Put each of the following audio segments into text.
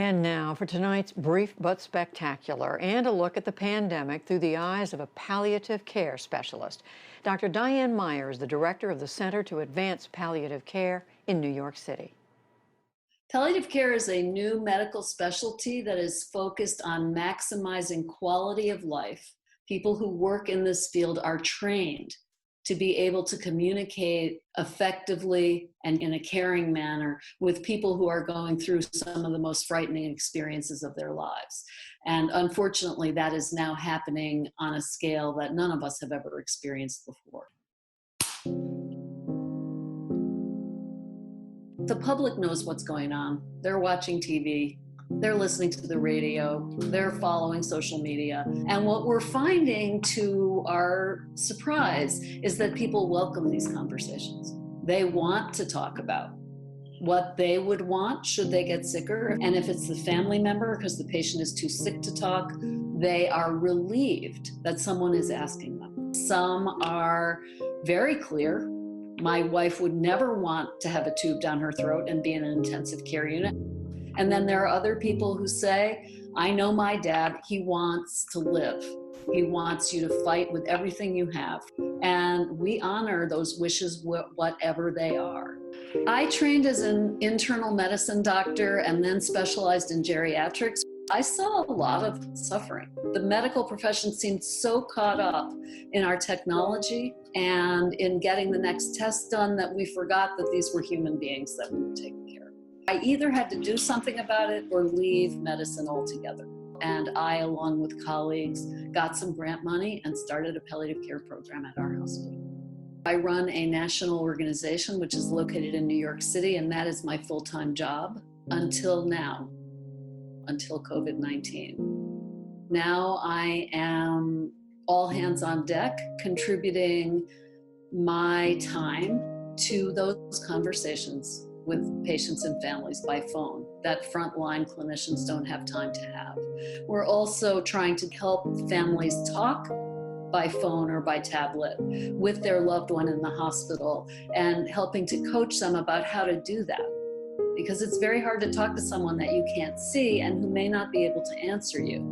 And now for tonight's Brief but Spectacular, and a look at the pandemic through the eyes of a palliative care specialist. Dr. Diane Meyer is the director of the Center to Advance Palliative Care in New York City. Palliative care is a new medical specialty that is focused on maximizing quality of life. People who work in this field are trained to be able to communicate effectively and in a caring manner with people who are going through some of the most frightening experiences of their lives. And unfortunately, that is now happening on a scale that none of us have ever experienced before. The public knows what's going on. They're watching TV, they're listening to the radio, they're following social media. And what we're finding, to our surprise, is that people welcome these conversations. They want to talk about what they would want should they get sicker. And if it's the family member, because the patient is too sick to talk, they are relieved that someone is asking them. Some are very clear. My wife would never want to have a tube down her throat and be in an intensive care unit. And then there are other people who say, I know my dad, he wants to live. He wants you to fight with everything you have. And we honor those wishes, whatever they are. I trained as an internal medicine doctor and then specialized in geriatrics. I saw a lot of suffering. The medical profession seemed so caught up in our technology and in getting the next test done that we forgot that these were human beings that we were taking care of. I either had to do something about it or leave medicine altogether. And I, along with colleagues, got some grant money and started a palliative care program at our hospital. I run a national organization which is located in New York City, and that is my full-time job until now. Until COVID-19. Now I am all hands on deck, contributing my time to those conversations with patients and families by phone that frontline clinicians don't have time to have. We're also trying to help families talk by phone or by tablet with their loved one in the hospital and helping to coach them about how to do that. Because it's very hard to talk to someone that you can't see and who may not be able to answer you,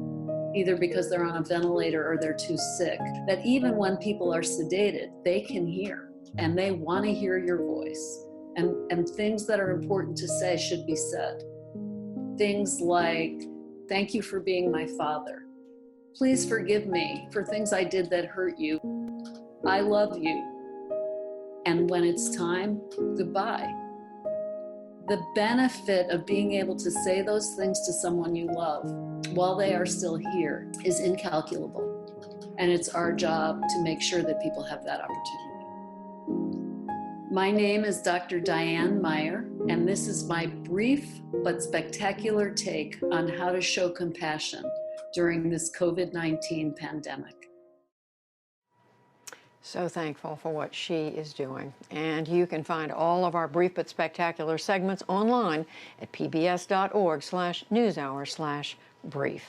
either because they're on a ventilator or they're too sick, that even when people are sedated, they can hear and they want to hear your voice. And things that are important to say should be said. Things like, thank you for being my father. Please forgive me for things I did that hurt you. I love you. And when it's time, goodbye. The benefit of being able to say those things to someone you love while they are still here is incalculable. And it's our job to make sure that people have that opportunity. My name is Dr. Diane Meyer, and this is my brief but spectacular take on how to show compassion during this COVID-19 pandemic. So thankful for what she is doing. And you can find all of our brief but spectacular segments online at pbs.org/newshour/brief.